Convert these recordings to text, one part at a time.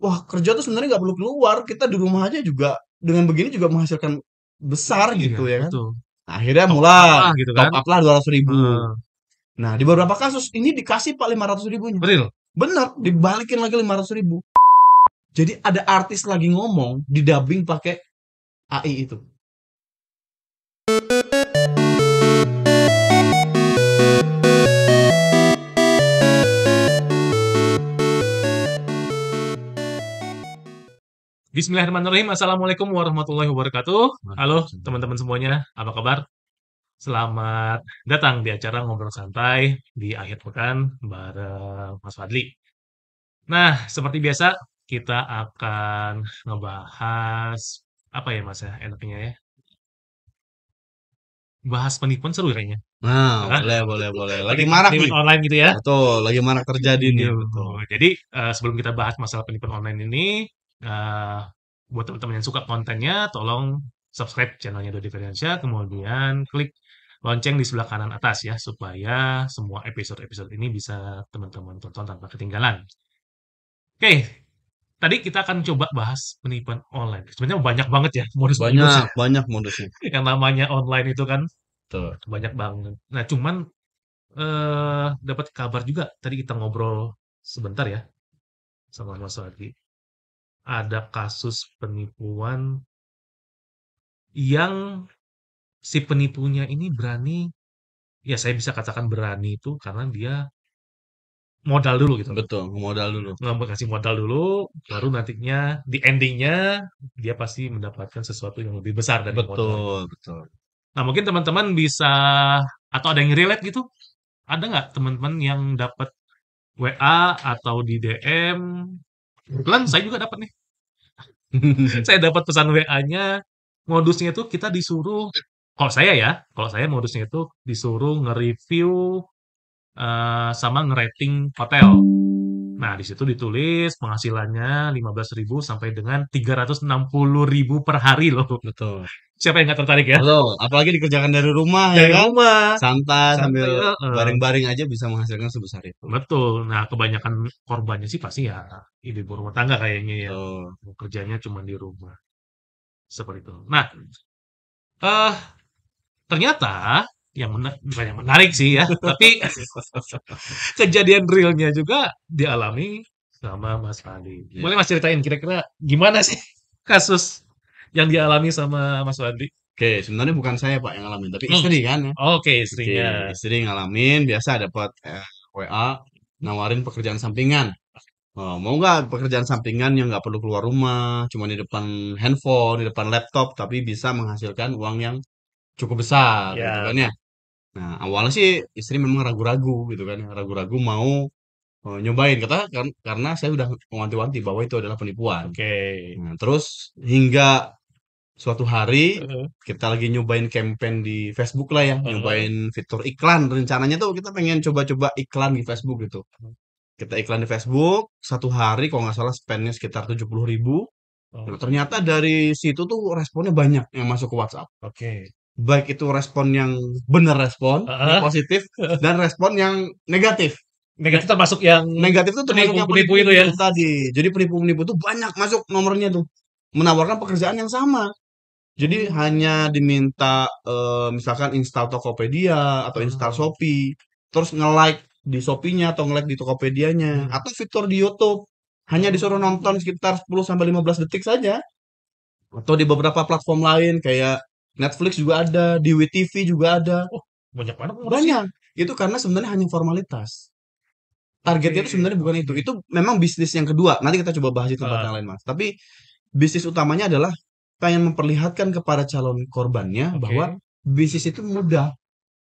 wah kerja tuh sebenarnya nggak perlu keluar, kita di rumah aja juga dengan begini juga menghasilkan besar Iya, gitu ya kan. betul. Nah, akhirnya Top up mulai lah gitu top kan. up lah 200.000. Heeh. Nah, di beberapa kasus ini dikasih Pak 500.000-nya. Real. Bener, dibalikin lagi 500.000. Jadi ada artis lagi ngomong, didubbing pakai AI itu. Bismillahirrahmanirrahim. Assalamualaikum warahmatullahi wabarakatuh. Halo teman-teman semuanya, apa kabar? Selamat datang di acara Ngobrol Santai di akhir pekan bareng Mas Fadli. Nah, seperti biasa, kita akan ngebahas apa ya Mas ya, enaknya ya? Bahas penipuan seru kayaknya. Nah, Hah? boleh, boleh, boleh. Lagi marak nih. Penipuan online gitu ya. Betul, lagi marak terjadi nih, Iya. betul. Jadi, sebelum kita bahas masalah penipuan online ini, eee, buat teman-teman yang suka kontennya, tolong subscribe channelnya Dodi Firdiansyah, kemudian klik lonceng di sebelah kanan atas ya, supaya semua episode-episode ini bisa teman-teman tonton tanpa ketinggalan. Oke, tadi kita akan coba bahas penipuan online. Sebenarnya banyak banget ya modus-modusnya. Banyak, banyak modusnya. Yang namanya online itu kan Betul. banyak banget. Nah, cuman, dapat kabar juga, tadi kita ngobrol sebentar ya sama Mas Wadi. Ada kasus penipuan yang si penipunya ini berani, ya saya bisa katakan berani itu karena dia modal dulu gitu loh. Betul, modal dulu. Ngasih modal dulu, baru nantinya di endingnya dia pasti mendapatkan sesuatu yang lebih besar dari modalnya. Betul, betul. Nah mungkin teman-teman bisa atau ada yang relate gitu? Ada nggak teman-teman yang dapat WA atau di DM? Kebetulan saya juga dapat nih. Saya dapat pesan WA-nya, modusnya itu kita disuruh, kalau saya ya, kalau saya modusnya itu disuruh nge-review sama nge-rating hotel. Nah, di situ ditulis penghasilannya 15.000 sampai dengan 360.000 per hari loh. Betul. Siapa yang nggak tertarik ya? Betul, apalagi dikerjakan dari rumah ya Dari kan? rumah, Santai sambil santai, heeh. baring-baring aja bisa menghasilkan sebesar itu. Betul. Nah, kebanyakan korbannya sih pasti ya ibu rumah tangga kayaknya yang Betul. kerjanya cuma di rumah. Seperti itu. Nah, eh ternyata bukan yang menarik sih ya, tapi kejadian realnya juga dialami sama Mas Fadli. Ya. Boleh Mas ceritain kira-kira gimana sih kasus yang dialami sama Mas Fadli? Oke, sebenarnya bukan saya Pak yang ngalamin, tapi Hmm, istri kan ya. oke Oke, istrinya. istri ngalamin biasa dapat WA nawarin pekerjaan sampingan. Oh, mau nggak pekerjaan sampingan yang nggak perlu keluar rumah, cuma di depan handphone, di depan laptop, tapi bisa menghasilkan uang yang cukup besar, gitu kan Ya, ya. Nah, awalnya sih istri memang ragu-ragu, gitu kan ya, ragu-ragu mau nyobain, karena saya udah mewanti-wanti bahwa itu adalah penipuan. oke. Nah, terus hingga suatu hari Heeh, kita lagi nyobain campaign di Facebook lah ya, heeh. nyobain fitur iklan. Rencananya tuh kita pengen coba-coba iklan di Facebook gitu. Kita iklan di Facebook, satu hari kalau nggak salah spendnya sekitar 70.000. Nah, Oh, ternyata dari situ tuh responnya banyak yang masuk ke WhatsApp. oke. Baik itu respon yang bener respon, yang Heeh. positif, dan respon yang negatif. Negatif termasuk yang Negatif tuh termasuk yang penipu-penipu itu ya? penipu-penipu tadi. Jadi penipu-penipu tuh banyak masuk nomornya tuh. Menawarkan pekerjaan yang sama. Jadi hanya Oh, diminta misalkan install Tokopedia atau install heeh, Shopee, terus nge-like di Shopee-nya atau nge-like di Tokopedianya, mhm. atau fitur di YouTube. Hanya disuruh nonton Oh, sekitar 10 sampai 15 detik saja. Atau di beberapa platform lain kayak Netflix juga ada, di WeTV juga ada. oh, banyak banget modusnya. Banyak. Itu karena sebenarnya hanya formalitas. Targetnya itu Oke, sebenarnya bukan itu. oke. Itu memang bisnis yang kedua. Nanti kita coba bahas di tempat Heeh, yang lain, Mas. Tapi bisnis utamanya adalah pengen memperlihatkan kepada calon korbannya bahwa oke, bisnis itu mudah.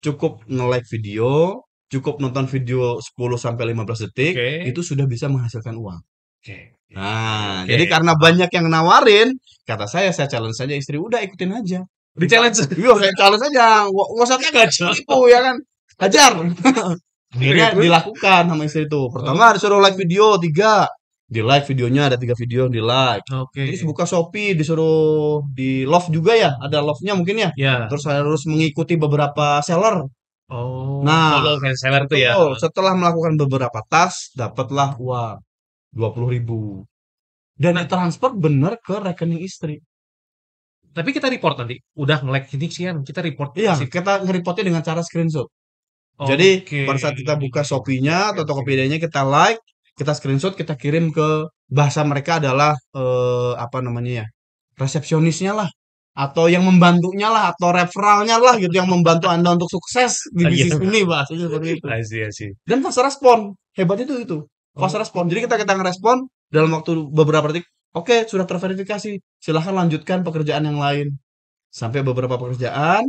Cukup nge-like video, cukup nonton video 10 sampai 15 detik, oke, itu sudah bisa menghasilkan uang. oke, Nah, oke, jadi karena paham. banyak yang nawarin, kata saya challenge saja istri, udah ikutin aja. Di-challenge. Iya, saya challenge aja. Nggak usah Gacor. tipu ya kan. Hajar. Oke, Akhirnya terus? dilakukan sama istri itu. Heeh, Pertama disuruh like video, 3. Di like videonya ada 3 video yang di like. oke. Terus buka Shopee disuruh di love juga ya. Ada love-nya mungkin ya. Ya. Terus harus mengikuti beberapa seller. Oh, Nah, follow reseller tuh ya? betul. Setelah melakukan beberapa tas, dapatlah uang 20.000. dan Nah, ditransfer bener ke rekening istri. tapi kita report nanti. Udah nge-lag ini sih kan, kita report Iya, kasih. kita nge-reportnya dengan cara screenshot. Jadi Oke. pada saat kita buka Oke, Shopee-nya oke, atau oke. Tokopedia-nya kita like, kita screenshot, kita kirim ke bahasa mereka adalah apa namanya ya? Resepsionisnya lah atau yang membantunya lah atau referralnya lah gitu yang membantu Anda untuk sukses di Ah, iya. bisnis ini bahasanya seperti itu. I see, I see. Dan fast respon. Hebatnya itu. Fast Oh, respon. Jadi kita ngerespon dalam waktu beberapa detik. Oke, sudah terverifikasi. Silahkan lanjutkan pekerjaan yang lain. Sampai beberapa pekerjaan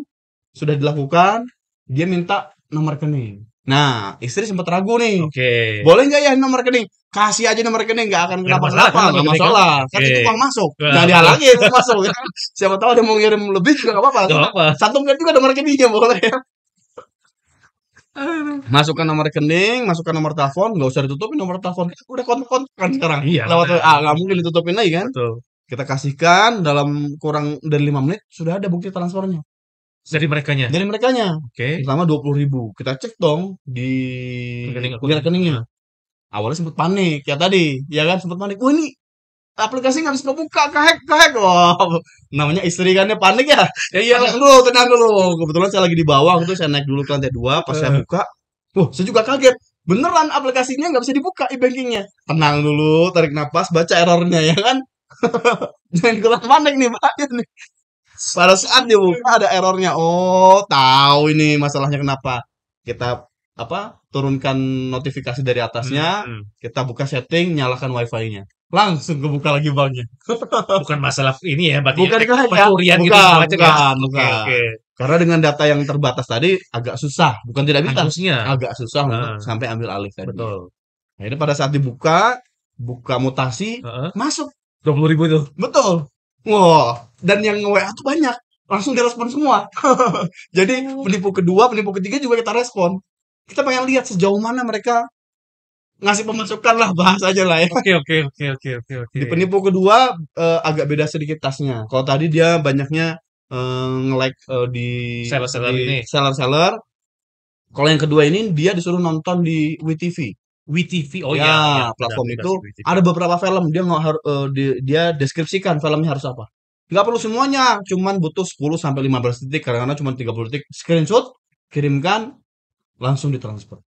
sudah dilakukan, dia minta nomor rekening. Nah, istri sempat ragu nih. oke. Boleh nggak ya nomor rekening? Kasih aja nomor rekening, nggak akan Nggak ada masalah kenapa-kenapa, kan nomor nggak rekening kan? masalah. Kan Oke. itu uang masuk, Wah, nggak betul. dihalangi uang masuk. Ya. Siapa tahu ada mau ngirim lebih juga nggak apa-apa. Nggak Kita apa-apa. cantumkan juga nomor rekeningnya boleh ya. Aduh. Masukkan nomor rekening, masukkan nomor telepon, nggak usah ditutupin nomor telepon. Kita udah kontak kan sekarang Iya, lewat benar. WA, nggak mungkin ditutupin lagi kan? Betul. Kita kasihkan dalam kurang dari 5 menit sudah ada bukti transfernya Dari merekanya. dari merekanya. Oke. Pertama 20.000. Kita cek dong Rekening di akunnya. rekeningnya. Nah, Awalnya sempet panik, ya tadi, ya kan sempet panik. Wah ini aplikasi nggak bisa kebuka, kehack. Wah, namanya istri kan dia panik ya. ya iyalah. Tenang dulu. Kebetulan saya lagi di bawah, gitu saya naik dulu ke lantai 2. Pas saya Eh, buka, saya juga kaget. Beneran aplikasinya nggak bisa dibuka e-bankingnya. Tenang dulu, tarik napas, baca errornya ya kan. Jangan ikutan panik nih, bahaya nih. Pada saat dibuka ada errornya. Oh, tahu ini masalahnya kenapa. Kita turunkan notifikasi dari atasnya, hmm. kita buka setting, nyalakan wifi-nya. Langsung kebuka lagi banknya. Bukan masalah ini ya, berarti Bukan kehack ya? pencurian gitu Bukan, segala macam ya. bukan, Oke, bukan. oke. Karena dengan data yang terbatas tadi agak susah, bukan tidak bisa, Harusnya. agak susah untuk Heeh, sampai ambil alih tadi. betul. Nah, ini pada saat dibuka, buka mutasi, Heeh. masuk. 20.000 tuh. Betul. Wah, dan yang WA tuh banyak. Langsung direspon semua. Jadi penipu kedua, penipu ketiga juga kita respon. Kita pengen lihat sejauh mana mereka ngasih pemasukan lah bahasanya lah ya. Oke, oke, oke, oke, oke, oke. Di penipu kedua agak beda sedikit tasnya. Kalau tadi dia banyaknya nge-like di Seller-seller di ini. seller-seller. Kalau yang kedua ini dia disuruh nonton di WeTV. WeTV. Oh Ya, iya, iya, ada platform itu aplikasi WeTV. ada beberapa film dia nggak harus dia deskripsikan filmnya harus apa. Nggak perlu semuanya, cuman butuh 10 sampai 15 detik kadang-kadang cuma 30 detik. Screenshot, kirimkan, langsung ditransfer.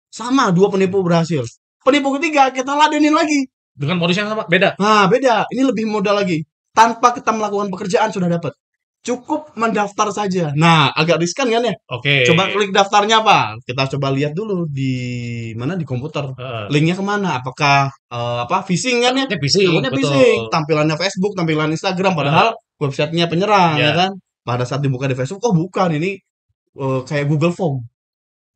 Sama, dua penipu berhasil. Penipu ketiga kita ladenin lagi. Dengan modus yang sama, beda. Nah, beda. Ini lebih mudah lagi. Tanpa kita melakukan pekerjaan sudah dapat. Cukup mendaftar saja. Nah, agak riskan kan ya? Oke. Coba klik daftarnya apa? Kita coba lihat dulu di mana di komputer. Heeh. Linknya kemana? Apakah phishing kan ya? Ini phishing, Takutnya betul. phishing. Tampilannya Facebook, tampilan Instagram, padahal websitenya penyerang ya Ya. kan? Pada saat dibuka di Facebook, oh bukan ini kayak Google Form.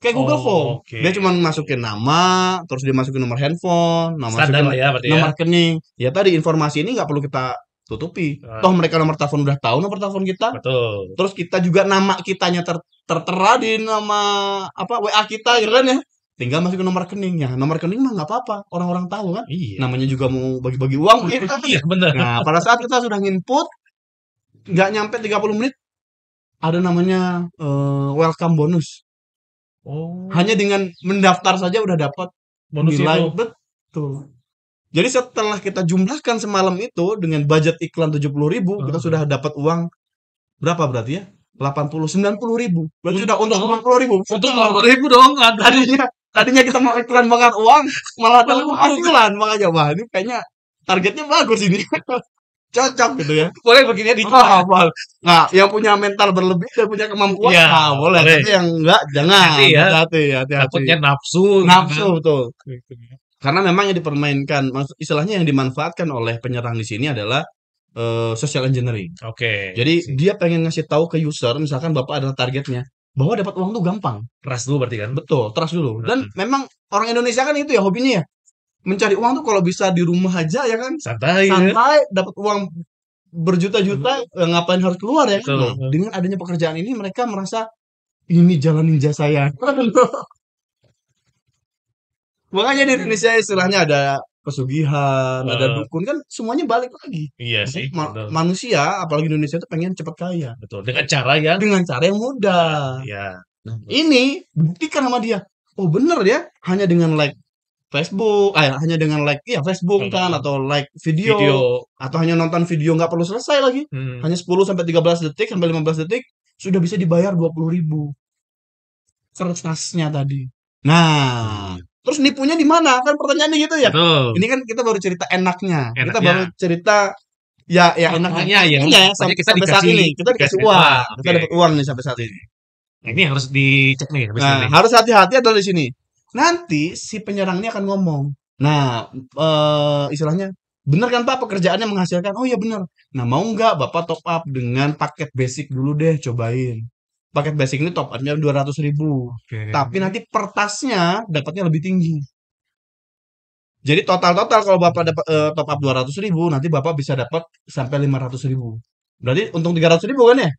Kayak Google Form. Oh, oke. Dia cuma masukin nama, terus dia masukin nomor handphone, Standar lah ya berarti ya. nomor rekening. Ya tadi informasi ini nggak perlu kita tutupi. Toh mereka nomor telepon udah tahu nomor telepon kita. Betul. Terus kita juga nama kitanya tertera di nama WA kita ya kan ya. Tinggal masukin nomor rekeningnya. Nomor rekening mah nggak apa-apa, orang-orang tahu kan. Iya. Namanya juga mau bagi-bagi uang gitu. Iya, benar. Nah, pada saat kita sudah nginput nggak nyampe 30 menit ada namanya welcome bonus. Oh. Hanya dengan mendaftar saja udah dapat Bonus nilai. itu. Betul. Jadi setelah kita jumlahkan semalam itu dengan budget iklan 70.000, kita sudah dapat uang berapa berarti ya? 90-90.000. Berarti sudah untung 90.000. Untuk 20.000 dong, ada. Tadinya kita mau iklan banget uang, malah dapat penghasilan. Makanya wah ini kayaknya targetnya bagus ini. Cocok gitu ya. Boleh begini dicoba. Nah, yang punya mental berlebih dan punya kemampuan, Iya, boleh. boleh. Tapi yang enggak, jangan. Hati ya. Hati-hati. Takutnya nafsu. Nafsu, betul. Gitu. Karena memang yang dipermainkan, istilahnya yang dimanfaatkan oleh penyerang di sini adalah social engineering. Oke. Jadi dia pengen ngasih tahu ke user, misalkan Bapak adalah targetnya, bahwa dapat uang tuh gampang. Trust dulu berarti kan? Betul, trust dulu. Dan memang orang Indonesia kan itu ya hobinya ya. Mencari uang tuh kalau bisa di rumah aja ya kan. Santai. Santai, dapat uang berjuta-juta, ngapain harus keluar ya kan. Betul. Nah, dengan adanya pekerjaan ini mereka merasa ini jalan ninja saya. Makanya di Indonesia istilahnya ada pesugihan, ada dukun kan semuanya balik lagi. Iya sih. Betul. Manusia, apalagi Indonesia itu pengen cepat kaya. Betul. Dengan cara yang mudah. ya. Ini buktikan sama dia. Oh bener ya, hanya dengan like Facebook, hanya dengan like ya Facebook kan, atau like video, Video. atau hanya nonton video nggak perlu selesai lagi. Hmm. Hanya 10 sampai 13 detik sampai 15 detik sudah bisa dibayar 20.000 kertasnya tadi. Nah, terus nipunya di mana? Kan pertanyaannya gitu ya. Betul. Ini kan kita baru cerita enaknya. Kita Enaknya. baru cerita ya Enaknya ya. Enaknya Tadi kita sampai saat dikasih- ini kita dikasih dikasih uang. uang, Kita oke. dapat uang nih sampai saat ini. Nah, ini yang harus dicek nih habis Nah, ini. harus hati-hati adalah di sini. Nanti si penyerang ini akan ngomong. Nah, istilahnya, benar kan Pak pekerjaannya menghasilkan? Oh iya benar. Nah, mau nggak Bapak top up dengan paket basic dulu deh, cobain. Paket basic ini top up-nya 200.000. Oke. Tapi nanti per tasnya dapatnya lebih tinggi. Jadi total-total kalau Bapak dapat top up 200.000, nanti Bapak bisa dapat sampai 500.000. Berarti untung 300.000 kan ya?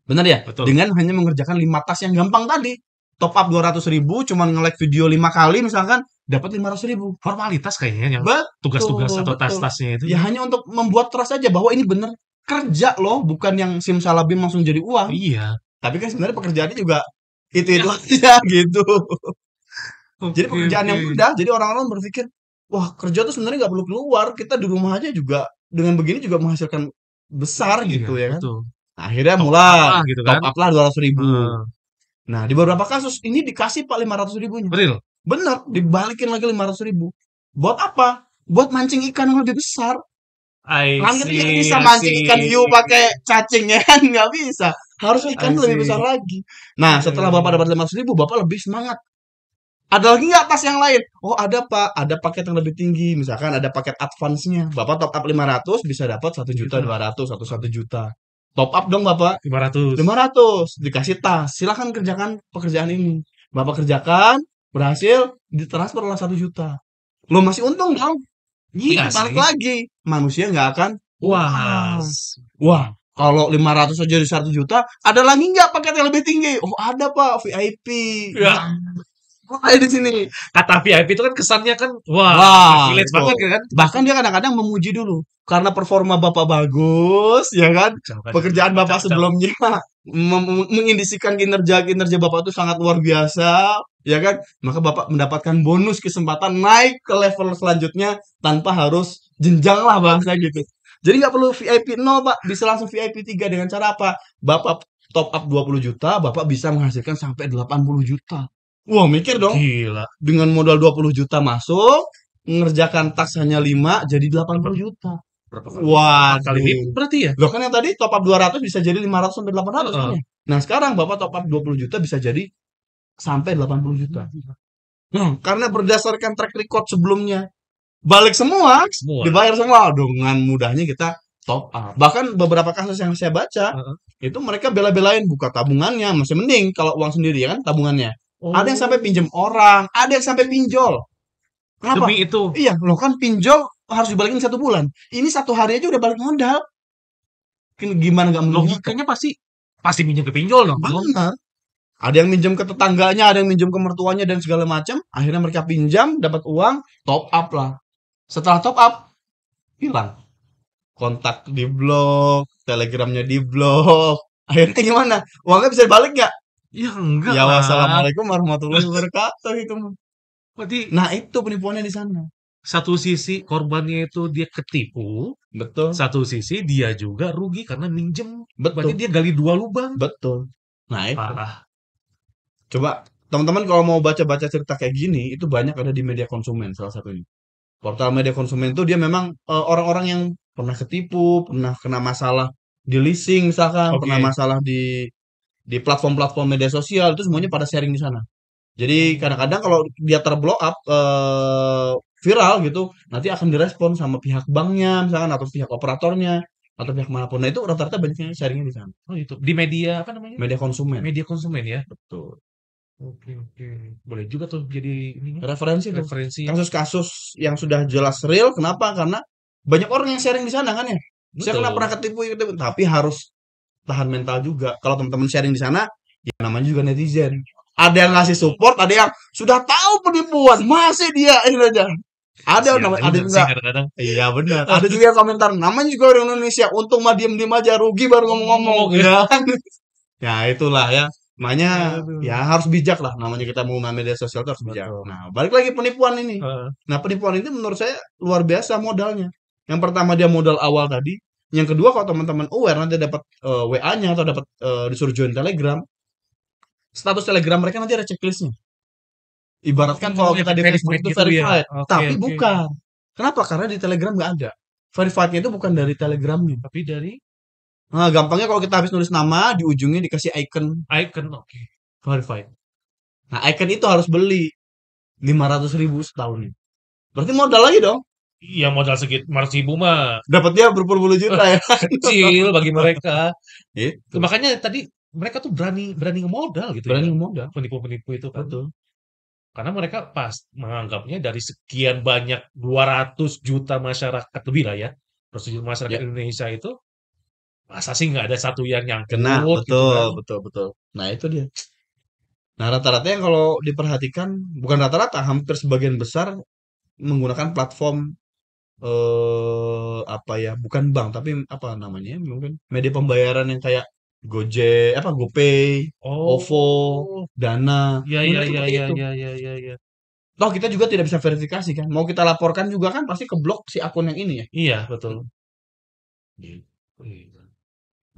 Benar ya? Betul. Dengan hanya mengerjakan 5 tas yang gampang tadi. Top up 200.000, cuman nge-like video 5 kali misalkan, dapat 500.000. Formalitas kayaknya yang Betul, tugas-tugas atau betul. tas-tasnya itu. Ya hanya untuk membuat trust aja bahwa ini bener kerja loh, bukan yang simsalabim langsung jadi uang. Iya. Tapi kan sebenarnya pekerjaannya juga itu aja gitu. Jadi Oke, pekerjaan yang oke. mudah. Jadi orang-orang berpikir, wah kerja tuh sebenarnya nggak perlu keluar. Kita di rumah aja juga dengan begini juga menghasilkan besar Iya, gitu ya kan. betul. Nah, akhirnya Top mulai up lah gitu top kan. up lah 200.000. Heeh. Nah, di beberapa kasus ini dikasih Pak 500.000-nya. Real. Bener, dibalikin lagi 500.000. Buat apa? Buat mancing ikan yang lebih besar. I Kan kita nggak see, bisa I mancing see. ikan hiu pakai cacing ya kan, nggak bisa. Harus ikan I lebih see. besar lagi. Nah, setelah Bapak dapat 500.000, Bapak lebih semangat. Ada lagi nggak tas yang lain? Oh ada Pak, ada paket yang lebih tinggi. Misalkan ada paket advance-nya. Bapak top up 500 bisa dapat 1.200.000 atau 1 juta. Top up dong Bapak. 500. 500 dikasih tas. Silakan kerjakan pekerjaan ini. Bapak kerjakan, berhasil, ditransfer lah 1 juta. Lo masih untung dong. Iya Balik sih. lagi. Manusia nggak akan Wah. Wah, kalau 500 aja di 1 juta, ada lagi nggak paket yang lebih tinggi? Oh, ada Pak, VIP. Ya. Wah, di sini. Kata VIP itu kan kesannya kan wah, Wah, privilege betul. banget kan. Bahkan dia kadang-kadang memuji dulu. Karena performa Bapak bagus, ya kan? Pekerjaan Bapak sebelumnya mengindisikan kinerja Bapak itu sangat luar biasa, ya kan? Maka Bapak mendapatkan bonus kesempatan naik ke level selanjutnya tanpa harus jenjang lah bahasa gitu. Jadi nggak perlu VIP 0 Pak, bisa langsung VIP 3 dengan cara apa? Bapak top up 20 juta, Bapak bisa menghasilkan sampai 80 juta. Wah, mikir dong. Gila. Dengan modal 20 juta masuk, mengerjakan tas hanya 5 jadi 80 juta. Berapa Wah, kali lipat berarti ya? Loh kan yang tadi top up 200 bisa jadi 500 sampai 800 kan Heeh. ya? Nah, sekarang Bapak top up 20 juta bisa jadi sampai 80 juta. Nah, karena berdasarkan track record sebelumnya balik semua, Semua. dibayar semua dengan mudahnya kita top up. Bahkan beberapa kasus yang saya baca, Heeh. itu mereka bela-belain buka tabungannya, masih mending kalau uang sendiri ya kan tabungannya. Oh. Ada yang sampai pinjam orang, ada yang sampai pinjol. Kenapa? Demi itu. Iya, loh kan pinjol harus dibalikin 1 bulan. Ini 1 hari aja udah balik modal. Gimana nggak merugikan? Logikanya pasti minjem ke pinjol dong. Benar. Ada yang minjem ke tetangganya, ada yang minjem ke mertuanya dan segala macam. Akhirnya mereka pinjam, dapat uang, top up lah. Setelah top up, hilang. Kontak di blok, telegramnya di blok. Akhirnya gimana? Uangnya bisa balik nggak? Ya enggak Ya lah. wassalamualaikum warahmatullahi wabarakatuh itu. Berarti Nah itu penipuannya di sana. satu sisi korbannya itu dia ketipu, Betul, satu sisi dia juga rugi karena minjem. betul, Berarti dia gali 2 lubang. betul. Nah itu. Parah. Coba teman-teman kalau mau baca-baca cerita kayak gini, itu banyak ada di media konsumen salah satunya. Portal media konsumen itu dia memang orang-orang yang pernah ketipu, pernah kena masalah di leasing misalkan, Oke. pernah masalah di platform-platform media sosial itu semuanya pada sharing di sana. Jadi kadang-kadang kalau dia terblow up viral gitu, nanti akan direspon sama pihak banknya misalkan atau pihak operatornya atau pihak manapun. Nah itu rata-rata banyaknya sharingnya di sana. Oh itu di media apa namanya? Media konsumen. Media konsumen ya. Betul. Oke. Boleh juga tuh jadi ininya Referensi tuh. referensi. Kasus-kasus yang sudah jelas real, kenapa? Karena banyak orang yang sharing di sana kan ya. Saya Betul. pernah ketipu, tapi harus tahan mental juga. Kalau teman-teman sharing di sana, ya namanya juga netizen. Ada yang ngasih support, ada yang sudah tahu penipuan, masih dia ini aja. Ada juga. Kadang-kadang. Iya benar. Ada juga yang komentar, namanya juga orang Indonesia, untung mah diem-diem aja, rugi baru ngomong-ngomong. Ya, ya itulah ya. Makanya ya Aduh, harus bijak lah, namanya kita mau main media sosial itu harus bijak. betul. Nah, balik lagi penipuan ini. Heeh. Nah, penipuan ini menurut saya luar biasa modalnya. Yang pertama dia modal awal tadi. Yang kedua kalau teman-teman aware nanti dapat WA-nya atau dapat disuruh join Telegram, status Telegram mereka nanti ada checklistnya. Ibaratkan kalau Oh, yang kita di Facebook verified itu gitu ya? verified, Oke, tapi oke. bukan. Kenapa? Karena di Telegram nggak ada. Verified-nya itu bukan dari Telegramnya. Tapi dari Nah, gampangnya kalau kita habis nulis nama, di ujungnya dikasih icon icon, oke. verified. Nah, icon itu harus beli 500.000 setahun. Berarti modal lagi dong. Iya, modal segitu 500.000 mah Dapatnya berpuluh-puluh juta ya. kecil bagi mereka. Itu. Makanya tadi mereka tuh berani berani ngemodal gitu ya, Berani modal. penipu-penipu itu kan. Betul. Karena mereka pas menganggapnya dari sekian banyak 200 juta masyarakat lebih lah ya, 200 juta masyarakat Ya, Indonesia itu, masa sih nggak ada satu yang kena. nyangkut gitu Betul, kan. betul, betul. Nah, itu dia. Nah, rata-rata yang kalau diperhatikan, bukan rata-rata, hampir sebagian besar menggunakan platform apa ya, bukan bank, tapi apa namanya, mungkin media pembayaran yang kayak Gojek, apa, GoPay, OVO, Oh, Dana, ya ya menggunakan ya seperti ya itu. ya ya ya ya. Toh kita juga tidak bisa verifikasi kan. Mau kita laporkan juga kan pasti keblok si akun yang ini ya. Iya, betul. Gitu.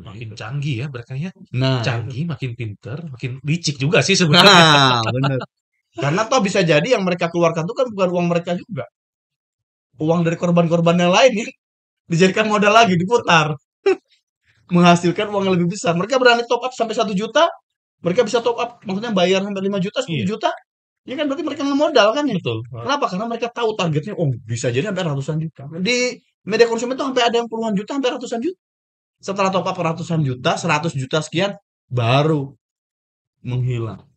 Nah, Makin itu. canggih ya mereka ya. Nah, itu. Canggih, makin pinter, makin licik juga sih sebenarnya. Nah, bener. Karena toh bisa jadi yang mereka keluarkan itu kan bukan uang mereka juga. Uang dari korban-korban yang lain ya. Dijadikan modal lagi, diputar. Menghasilkan uang yang lebih besar. Mereka berani top up sampai 1 juta. Mereka bisa top up, maksudnya bayar sampai 5 juta, 10 Iya, juta. Ya kan berarti mereka ngemodal kan ya. betul. Kenapa? Karena mereka tahu targetnya, oh bisa jadi sampai ratusan juta. Di media konsumen itu sampai ada yang puluhan juta, sampai ratusan juta. Setelah top up ratusan juta, 100 juta sekian, baru menghilang.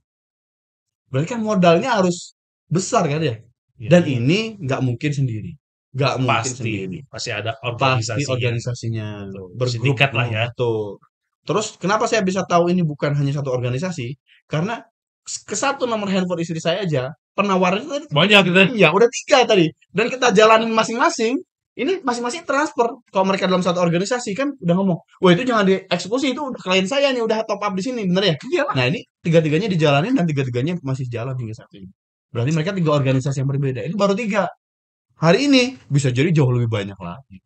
Berarti kan modalnya harus besar kan ya. Iya, Dan iya. ini nggak mungkin sendiri. Nggak mungkin Pasti, sendiri. pasti ada Pasti organisasinya. organisasinya Betul. bergrup. Sindikat lah ya. Betul. Terus kenapa saya bisa tahu ini bukan hanya satu organisasi? Karena ke satu nomor handphone istri saya aja penawarannya tadi Banyak gitu. ya udah 3 tadi. Dan kita jalanin masing-masing. Ini masing-masing transfer. Kalau mereka dalam satu organisasi kan udah ngomong, wah itu jangan dieksekusi, itu udah klien saya nih udah top up di sini, bener ya? Iya. Nah ini tiga-tiganya dijalanin dan tiga-tiganya masih jalan hingga saat ini. Berarti mereka 3 organisasi yang berbeda. Ini baru 3. Hari ini bisa jadi jauh lebih banyak lagi.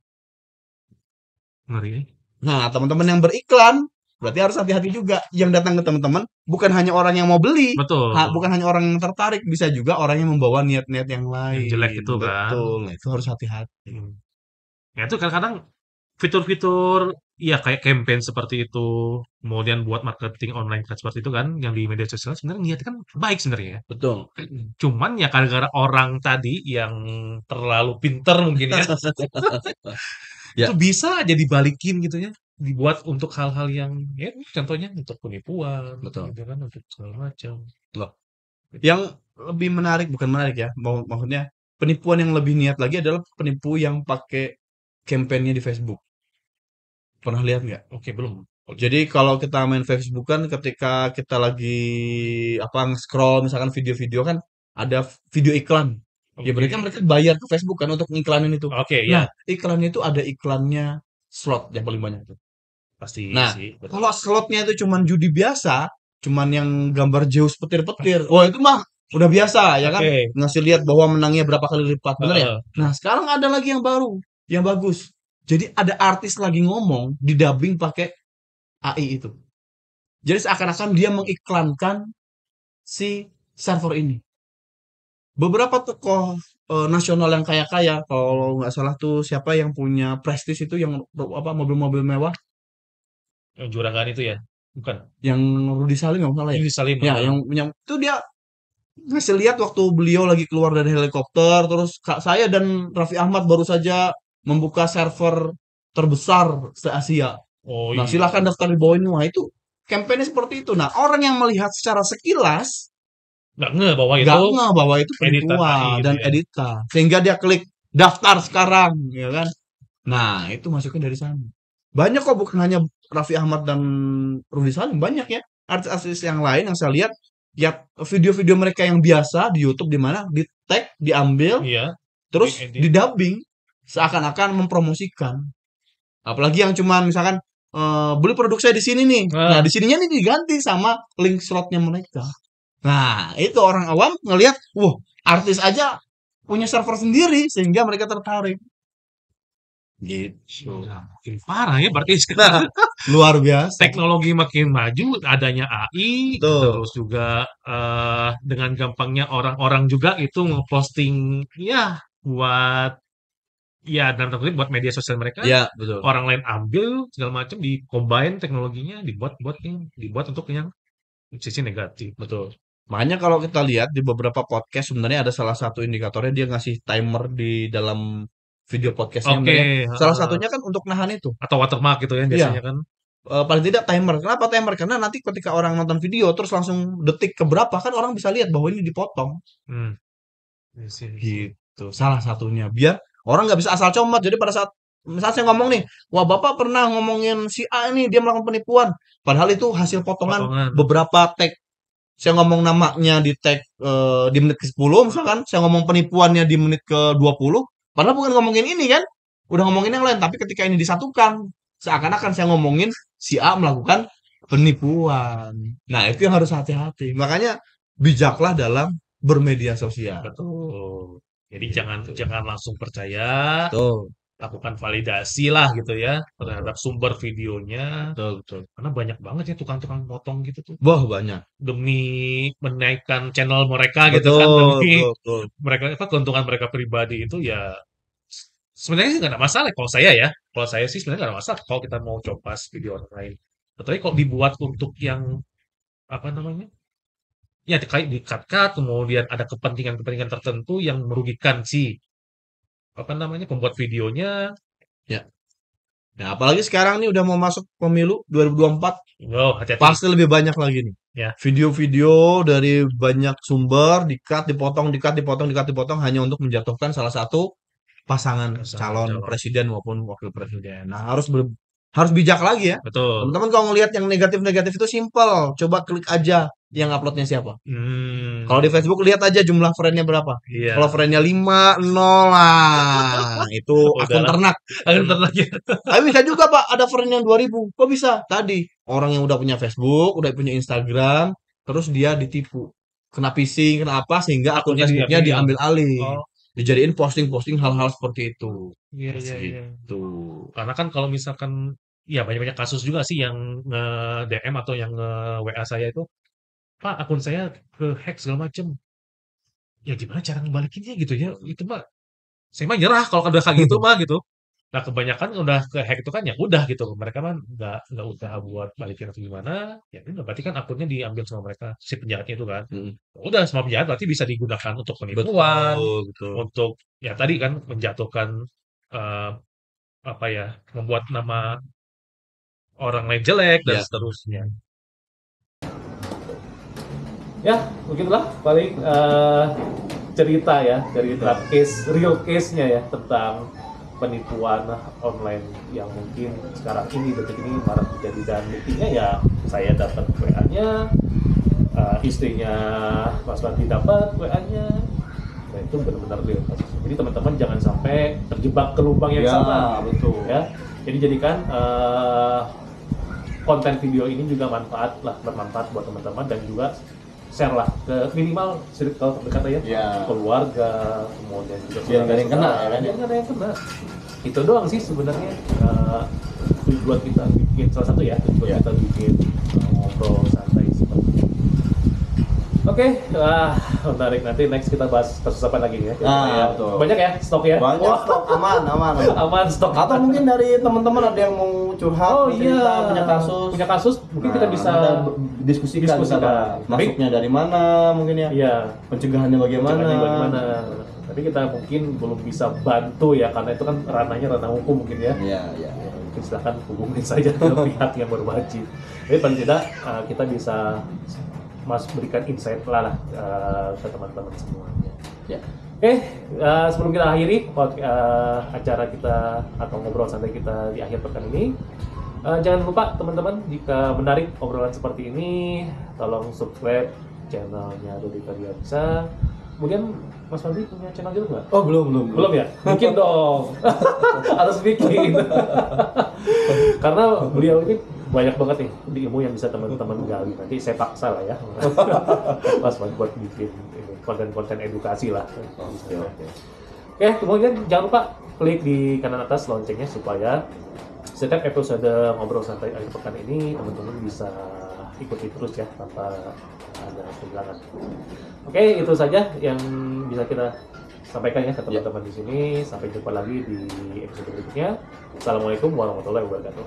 Ngeri. Nah, teman-teman yang beriklan berarti harus hati-hati juga. Yang datang ke teman-teman bukan hanya orang yang mau beli, Betul. bukan hanya orang yang tertarik, bisa juga orang yang membawa niat-niat yang Yang jelek lain. itu kan. Betul. Nah, itu harus hati-hati. Hmm. Ya itu kadang-kadang fitur-fitur ya kayak campaign seperti itu, kemudian buat marketing online seperti itu kan, yang di media sosial sebenarnya niatnya kan baik sebenarnya ya. Betul. Cuman ya gara-gara orang tadi yang terlalu pinter mungkin ya, itu Ya, bisa aja dibalikin gitu ya, dibuat untuk hal-hal yang ya contohnya untuk penipuan betul. gitu kan, untuk segala macam. Loh, yang lebih menarik bukan menarik ya, maksudnya penipuan yang lebih niat lagi adalah penipu yang pakai kampanye di Facebook. Pernah lihat nggak? Oke, belum. Jadi kalau kita main Facebook kan ketika kita lagi apa scroll misalkan video-video kan ada video iklan. Ya berarti kan Oke. mereka bayar ke Facebook kan untuk ngiklanin itu. Oke, Nah, ya, iklannya itu ada iklannya slot yang paling banyak itu. pasti Nah, sih, betul. kalau slotnya itu cuman judi biasa, cuman yang gambar Zeus petir-petir. Oh, itu mah udah biasa ya kan? Oke, Ngasih lihat bahwa menangnya berapa kali lipat, bener ya? heeh. Nah, sekarang ada lagi yang baru, yang bagus. Jadi ada artis lagi ngomong di dubbing pakai AI itu. Jadi seakan-akan dia mengiklankan si server ini. Beberapa tokoh nasional yang kaya-kaya, kalau nggak salah tuh siapa yang punya Prestige itu yang apa mobil-mobil mewah, Yang juragan itu ya? Bukan? yang Rudi Salim nggak salah ya? Ini Salim, Ya, heeh. yang itu dia ngasih lihat waktu beliau lagi keluar dari helikopter, terus Kak saya dan Raffi Ahmad baru saja membuka server terbesar se-Asia. Oh Nah, iya, silahkan daftar di bawah ini. Wah, itu kampanye seperti itu. Nah, orang yang melihat secara sekilas nggak ngeh bahwa nggak itu ngeh bahwa itu editan AI penipuan gitu dan ya? editan. Sehingga dia klik daftar sekarang, ya kan? Nah, itu masuknya dari sana. Banyak kok bukan hanya Raffi Ahmad dan Rudy Salim, banyak ya. Artis-artis yang lain yang saya lihat, ya video-video mereka yang biasa di YouTube di mana di tag, diambil, Iya, terus diedit. didubbing seakan-akan mempromosikan. Apalagi yang cuman misalkan beli produk saya di sini nih. Nah, Ah, di sininya nih diganti sama link slotnya mereka. Nah, itu orang awam ngelihat, wah, artis aja punya server sendiri sehingga mereka tertarik. Gitu. ya, makin parah ya berarti Nah, sekarang. luar biasa. Teknologi makin maju, adanya AI, Betul. terus juga dengan gampangnya orang-orang juga itu ngeposting ya buat ya dalam tanda kutip buat media sosial mereka, Ya, betul. orang lain ambil segala macam di combine teknologinya dibuat untuk yang sisi negatif. Betul. Makanya kalau kita lihat di beberapa podcast sebenarnya ada salah satu indikatornya dia ngasih timer di dalam video podcastnya Oke, sebenarnya. Salah heeh. satunya kan untuk nahan itu. Atau watermark gitu ya Iya, biasanya kan. paling tidak timer. Kenapa timer? Karena nanti ketika orang nonton video terus langsung detik ke berapa kan orang bisa lihat bahwa ini dipotong. Hmm, I see, I see. Gitu. Salah satunya biar orang nggak bisa asal comot. Jadi pada saat misalnya saya ngomong nih, wah bapak pernah ngomongin si A ini dia melakukan penipuan. Padahal itu hasil potongan Potongan. beberapa tag. Saya ngomong namanya di tag di menit ke-10 misalkan, saya ngomong penipuannya di menit ke-20, padahal bukan ngomongin ini kan, udah ngomongin yang lain, tapi ketika ini disatukan, seakan-akan saya ngomongin si A melakukan penipuan. Nah, itu yang harus hati-hati. Makanya bijaklah dalam bermedia sosial. Betul. Jadi jangan Gitu. jangan langsung percaya, Betul, lakukan validasi lah gitu ya betul, terhadap sumber videonya. betul, betul. Karena banyak banget ya tukang-tukang potong gitu tuh. Wah, banyak. Demi menaikkan channel mereka gitu kan, Betul, demi betul, betul. mereka apa keuntungan mereka pribadi itu ya sebenarnya sih nggak ada masalah kalau saya ya. Kalau saya sih sebenarnya nggak ada masalah kalau kita mau copas video orang lain. Tetapi kalau dibuat untuk yang apa namanya? Ya kayak di-cut-cut, kemudian ada kepentingan-kepentingan tertentu yang merugikan si apa namanya pembuat videonya. Ya. Nah, apalagi sekarang nih udah mau masuk pemilu 2024. Oh, hati-hati. Pasti lebih banyak lagi nih. Ya, Video-video dari banyak sumber, di-cut, dipotong, di-cut, dipotong, di-cut, dipotong, hanya untuk menjatuhkan salah satu pasangan pasangan calon calon. presiden maupun wakil presiden. Nah, harus bijak lagi ya. Betul. Teman-teman kalau ngelihat yang negatif-negatif itu simple. Coba klik aja yang uploadnya siapa. Kalau di Hmm, Facebook lihat aja jumlah friend-nya berapa. Kalau iya. friend-nya 5, 0 lah. Itu akun Udahlah, ternak. akan ntar lagi. Tapi bisa juga Pak, ada friend yang 2000. Kok bisa? Tadi, orang yang udah punya Facebook, udah punya Instagram, terus dia ditipu. Kena phishing, kena apa, sehingga akun Akunnya Facebooknya diambil. diambil alih. Oh, Dijadiin posting-posting hal-hal seperti itu. iya, iya, iya. Gitu. Karena kan kalau misalkan, ya banyak-banyak kasus juga sih yang nge-DM atau yang nge-WA saya itu, Pak, akun saya ke-hack segala macem. Ya gimana cara ngebalikinnya gitu ya? Itu mah, saya mah nyerah kalau udah kayak gitu mah gitu. Nah kebanyakan udah ke-hack itu kan ya udah gitu. Mereka mah nggak usaha buat balikin atau gimana. Ya udah berarti kan akunnya diambil sama mereka, si penjahatnya itu kan. Mm. Ya udah sama penjahat berarti bisa digunakan untuk penipuan, Betul, betul. untuk ya tadi kan menjatuhkan eh, apa ya, membuat nama orang lain jelek dan Ya, seterusnya. Ya, begitulah paling cerita ya, cerita real case-nya ya tentang penipuan online yang mungkin sekarang ini detik ini marak terjadi dan buktinya ya saya dapat WA-nya, istrinya Mas Fadli dapat WA-nya, nah itu benar-benar real kasusnya. Jadi teman-teman jangan sampai terjebak ke lubang yang ya, sama, betul. ya. Jadi jadikan konten video ini juga bermanfaat buat teman-teman dan juga share lah ke minimal circle terdekat ya, Ya. keluarga, kemudian juga Biar nggak ada yang kena, ya kan? biar nggak ada yang kena. Itu doang sih sebenarnya tujuan kita bikin salah satu ya tujuan Ya. kita bikin ngobrol santai seperti ini. Oke, menarik, nanti next kita bahas kasus apa lagi ya. Ah, betul. Banyak ya stok ya. Banyak Wah, stok, aman, aman. aman stok. Atau mungkin dari teman-teman ada yang mau curhat, Oh cerita, iya, punya kasus. mungkin kita bisa diskusikan. Masuknya dari mana mungkin ya. Iya, Pencegahannya bagaimana. caranya bagaimana. Tapi kita mungkin belum bisa bantu ya karena itu kan ranahnya ranah hukum mungkin ya. Iya, iya. Ya, mungkin silahkan hubungin saja ke pihak yang berwajib. Tapi paling tidak kita bisa berikan insight lah ke teman-teman semuanya. Ya. Oke, sebelum kita akhiri acara kita atau ngobrol santai kita di akhir pekan ini, jangan lupa teman-teman jika menarik obrolan seperti ini, tolong subscribe channelnya Dodi Karyansa. Kemudian Mas Fadli punya channel juga nggak? Oh, belum. Belum ya? Bikin dong. Harus bikin. Karena beliau ini banyak banget nih di ilmu yang bisa teman-teman gali. Nanti saya paksa lah ya, Mas buat bikin konten-konten edukasi lah. Oke, kemudian jangan lupa klik di kanan atas loncengnya supaya setiap episode ngobrol santai akhir pekan ini teman-teman bisa ikuti terus ya tanpa ada kehilangan. Oke, itu saja yang bisa kita sampaikan ya ke teman-teman di sini. Sampai jumpa lagi di episode berikutnya. Assalamualaikum warahmatullahi wabarakatuh.